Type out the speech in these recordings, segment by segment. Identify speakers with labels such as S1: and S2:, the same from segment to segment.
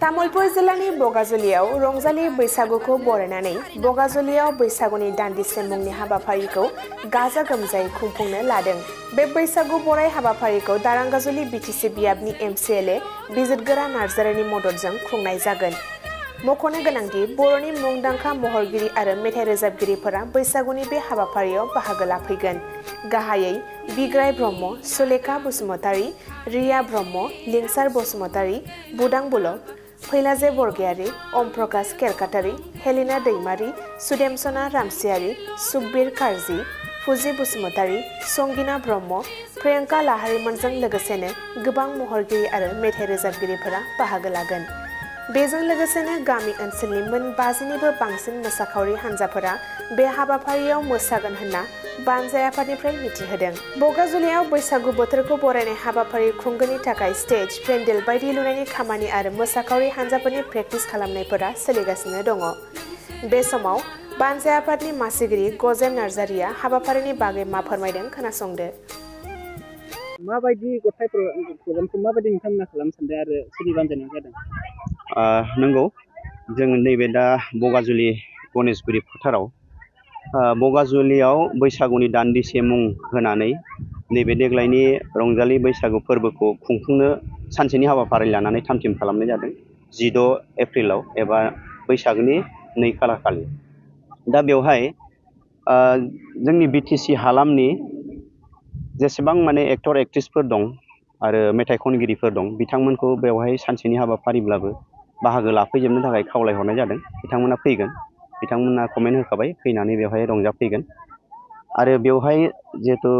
S1: तामुलपुर जिल्लानि बगाजुलियाव रंजालि बैसागुखौ बरायनानै बगाजुलियाव बैसागुनि दान्दिसे मुंनि हाबाफारिखौ गाजा गोमजायै खुंफुंनो लादों। बे बैसागु बराय हाबाफारिखौ दारांगाजुलि बिटिसि बियाबनि एमसिएलए बिजितगोरा नार्जारिनि मददजों खुंनाय जागोन। मख'नो गोनांदि बर'नि मुंदांखा महरगिरि आरो मेथाइ रोजाबगिरिफोरा बैसागुनि बे हाबाफारियाव बाहागो लाफैगोन। गाहायै बिग्राय ब्रह्म, सुलेखा बसुमतारी, रिया ब्रह्म, लिंसार बसुमतारी, बुदां बुलक, फैलाजे बरगयारी, ओम प्रकाश केरकाटारी, हेलिना दैमारी, सुदेमसना रामसियारी, सुकबीर कारजी, फुजि बसुमतारी, संगिना ब्रह्म, प्रियंका लाहारीमोनजों लोगोसेनो गोबां महरगिरि आरो मेथाइ रोजाबगिरिफोरा बाहागो लागोन। बेजों लोगोसेनो गामि ओनसोलनि मोन 50निबो बांसिन मोसाखावरि हान्जाफोरा बे हाबाफारियाव मोसागोन होनना बानजाय आफादनिफ्राय मिथिहोदों। बगाजुलियाव बैसागु बोथोरखौ बरायनाय हाबाफारि खुंगोननि थाखाय स्टेज, पेन्डेल बायदि लुनायनि खामानि आरो मोसाखावरि हान्जाफोरनि प्रेक्टिस खालामनायफोरा सोलिगासिनो दङ। बे समाव बानजाय आफादनि मासिगिरि गजेन नार्जारिया हाबाफारिनि बागै मा फोरमायदों खोनासंदो।
S2: माबायदि गथाय प्रग्रामखौ माबायदि नोंथांमोना खालामनो सानदों आरो सोरनि बानजायनाय जादों?
S3: नंगौ, जों नैबे दा बगाजुलि गणेशगुरि फोथाराव बगाजुलियाव बैसागुनि दान्दिसे मुं होनानै नैबे देग्लायनि रंजालि बैसागु फोरबोखौ खुंफुंनो सानसेनि हाबाफारि लानानै थाम-थिम खालामनाय जादों 16 एप्रिलाव एबा बैसागनि 2 खालार खालि। दा बेवहाय जोंनि बिटिसि हालामनि जेसेबां माने एक्टर एक्ट्रिसफोर दं आरो मेथाइ खनगिरिफोर दं बिथांमोनखौ बेवहाय सानसेनि हाबाफारिब्लाबो बाहागो लाफैजोबनो थाखाय खावलायहरनाय जादों। बिथांमोना फैगोन, बिथांमोना कमेन्ट होखाबाय फैनानै बेवहाय रंजाफैगोन। आरो बेवहाय जिहेथु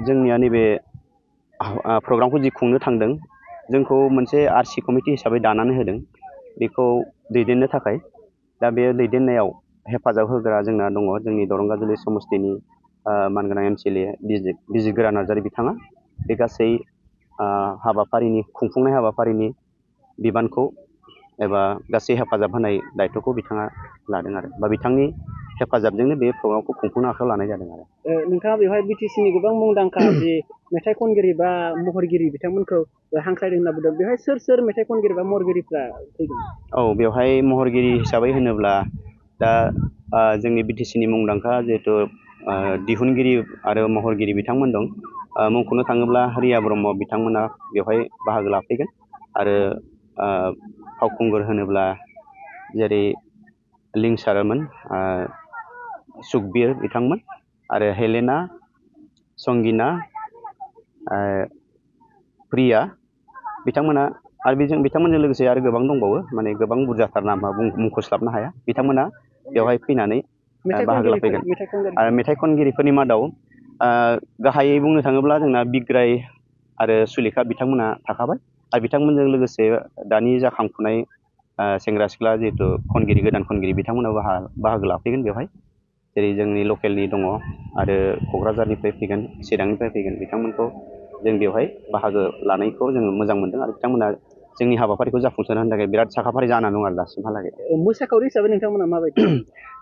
S3: जोंनिया नैबे प्रग्रामखौ जि खुंनो थांदों जोंखौ मोनसे आरसि कमिटि हिसाबै दानानै होदों बेखौ दैदेननो थाखाय। दा बे दैदेननायाव हेफाजाब होग्रा जोंना दङ जोंनि दरंगाजुलि समस्तिनि मानगोनां एमसिएलए बिजितगोरा नार्जारि बिथाङा बे गासै हाबाफारिनि खुंफुंनाय हाबाफारिनि बिबानखौ एबा गासै हेफाजाब होनाय दायथ'खौ बिथाङा लादों आरो बा बिथांनि हेफाजाबजोंनो बे प्रग्रामखौ खुंफुंनो आखायाव लानाय जादों आरो।
S2: नोंथाङा बेवहाय बिटिसिनि गोबां मुंदांखा जि मेथाइ खनगिरि बा महरगिरि बिथांमोनखौ हांख्रायदों होनना बुंदों। बेवहाय सोर मेथाइ खनगिरि बा महरगिरिफ्रा फैगोन?
S3: औ, बेवहाय महरगिरि हिसाबै होनोब्ला दा जोंनि बिटिसिनि मुंदांखा जिहेथु दिहुनगिरि आरो महरगिरि बिथांमोन दं। मुंख'नो थाङोब्ला रिया ब्रह्म बिथांमोना बेवहाय बाहागो लाफैगोन आरो फावखुंगुर होनोब्ला जेरै लिंसारमोन, सुकबीर बिथांमोन आरो हेलेना, संगिना, प्रिया बिथांमोना आरो बिथांमोनजों लोगोसे आरो गोबां दंबावो, माने गोबां बुरजाथार नामा मुंख'स्लाबनो हाया। बिथांमोना बेवहाय फैनानै बाहागो लाफैगोन। आरो मेथाइ खनगिरिफोरनि मादाव गाहायै बुंनो थाङोब्ला जोंना बिग्राय आरो सुलेखा बिथांमोना थाखाबाय आरो बिथांमोनजों लोगोसे दानि जाखांफुनाय सेंग्रा सिख्ला जिहेतु खनगिरि, गोदान खनगिरि बिथांमोनाबो बाहागो लाफैगोन बेवहाय। जेरै जोंनि लकेलनि दङ आरो क'क्राझारनिफ्राय फैगोन, चिरांनिफ्राय फैगोन बिथांमोनखौ जों बेवहाय बाहागो लानायखौ जोङो मोजां मोनदों आरो बिथांमोना जोंनि हाबाफारिखौ जाफुंसार होनो थाखाय बिराद साखाफारि जाना दं आरो दासिमहालागै।
S2: मोसाखावरि हिसाबै नोंथांमोना माबायदि?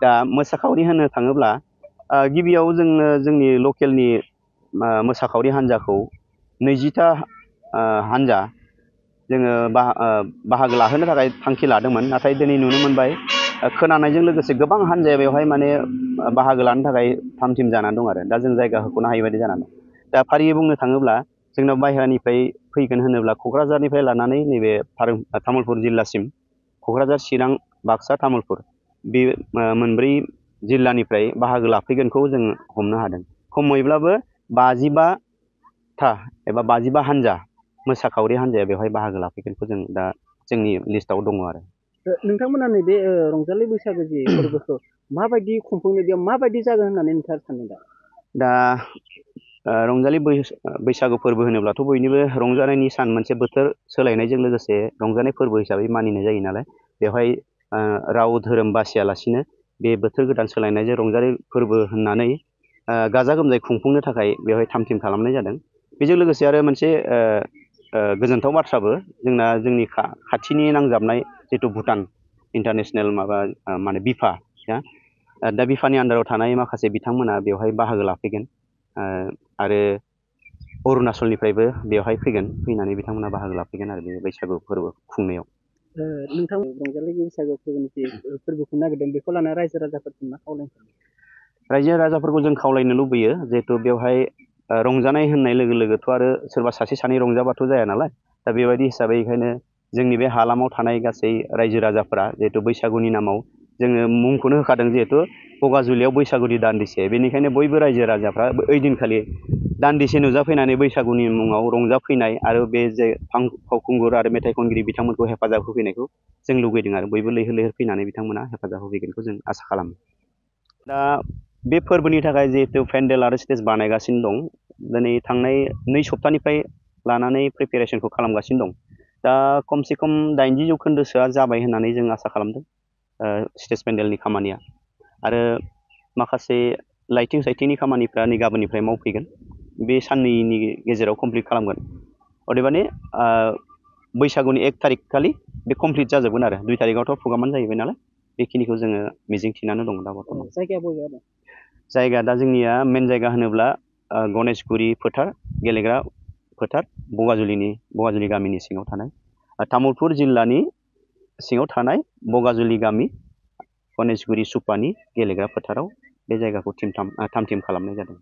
S3: दा मोसाखावरि होननो थाङोब्ला गिबियाव जोङो जोंनि लकेलनि मोसाखावरि हान्जाखौ 20टा हान्जा जोङो बाहागो लाहोनो थाखाय थांखि लादोंमोन। नाथाय दिनै नुनो मोनबाय खोनानायजों लोगोसे गोबां हान्जाया बेवहाय माने बाहागो लानो थाखाय थाम-थिम जानानै दं आरो दा जों जायगा होख'नो हायि बायदि जानानै दं। दा फारियै बुंनो थाङोब्ला जोंनाव बाहेरानिफ्राय फैगोन होनोब्ला क'क्राझारनिफ्राय लानानै नैबे तामुलपुर जिल्लासिम, क'क्राझार, चिरां, बाक्सा, तामुलपुर बे मोनब्रै जिल्लानिफ्राय बाहागो लाफैगोनखौ जों हमनो हादों। खमैब्लाबो 55टा एबा 55 हान्जा मोसाखावरि हान्जाया बेवहाय बाहागो लाफैगोनखौ जों दा जोंनि लिस्टआव दङ आरो।
S2: नोंथांमोना नैबे रंजालि बैसागो जि फोरबोखौ माबायदि खुंफुंनो, बेयाव माबायदि जागोन होननानै नोंथाङा सानदों?
S3: दा रंजालि बैसागु फोरबो होनोब्लाथ' बयनिबो रंजानायनि सान, मोनसे बोथोर सोलायनायजों लोगोसे रंजानाय फोरबो हिसाबै मानिनाय जायो नालाय बेवहाय राव धोरोम बासियालासिनो बे बोथोर गोदान सोलायनायजों रंजालि फोरबो होननानै गाजा गोमजायै खुंफुंनो थाखाय बेवहाय थाम-थिम खालामनाय जादों। बेजों लोगोसे आरो मोनसे गोजोनथाव बाथ्राबो, जोंनि खाथिनि नांजाबनाय जितु भुटान इन्टारनेसनेल माने बिफा, दा बिफानि आन्दाराव थानाय माखासे बिथांमोना बेवहाय बाहागो लाफैगोन आरो अरुणाचलनिफ्रायबो बेवहाय फैनानै बिथांमोना बाहागो लाफैगोन आरो बे बैसागु फोरबो खुंनायाव।
S2: नोंथां रंजालि बैसागो फोरबो खुंनो नागिरदों बेखौ लाना रायजो राजाफोरखौ मा खावलायनो?
S3: रायजो राजाफोरखौ जों खावलायनो लुबैयो जिहेथु बेवहाय रंजानाय होननाय लोगो लोगोथ' आरो सोरबा सासे सानै रंजाबाथ' जाया नालाय, दा बेबायदि हिसाबै बेखायनो जोंनि बे हालामाव थानाय गासै रायजो राजाफोरा जिहेतु बैसागुनि नामाव जोङो मुंखौनो होखादों जिहेतु बगाजुलियाव बैसागुनि दान्दिसे, बेनिखायनो बयबो रायजो राजाफ्रा ओइदिनखालि दान्दिसे नुजाफैनानै बैसागुनि मुङाव रंजाफैनाय आरो बे जे फावखुंगुर आरो मेथाइ खनगिरि बिथांमोनखौ हेफाजाब होफैनायखौ जों लुबैदों आरो बयबो लैहोर लैहोर फैनानै बिथांमोना हेफाजाब होफैगोनखौ जों आसा खालामो। दा बे फोरबोनि थाखाय जिहेतु पेन्डेल आरो स्टेज बानायगासिनो दं, दिनै थांनाय 2 सप्तानिफ्राय लानानै प्रिपेरेसनखौ खालामगासिनो दं। दा खमसे खम 80 जौखोन्दोसोआ जाबाय होननानै जों आसा खालामदों स्टेज पेन्डेलनि खामानिया, आरो माखासे लाइटिं साइटिंनि खामानिफ्रा नै गाबोननिफ्राय मावफैगोन, बे साननैनि गेजेराव कमप्लिट खालामगोन। अदेबानि बैसागुनि 1 तारिख खालि बे कमप्लिट जाजोबगोन आरो 2 तारिखआवथ' प्रग्रामानो जाहैबाय नालाय, बेखिनिखौ जोङो मिजिंथिनानै दङ दा बर्थमान।
S2: जायगाया बबेयाव दं?
S3: जायगा दा जोंनिया मेन जायगा होनोब्ला गणेशगुरि फोथार, गेलेग्रा फोथार, बगाजुलि गामिनि सिङाव थानाय, तामुलपुर जिल्लानि सिङाव थानाय बगाजुलि गामि गणेशगुरि सुपानि गेलेग्रा फोथाराव बे जायगाखौ थाम थिम खालामनाय जादों।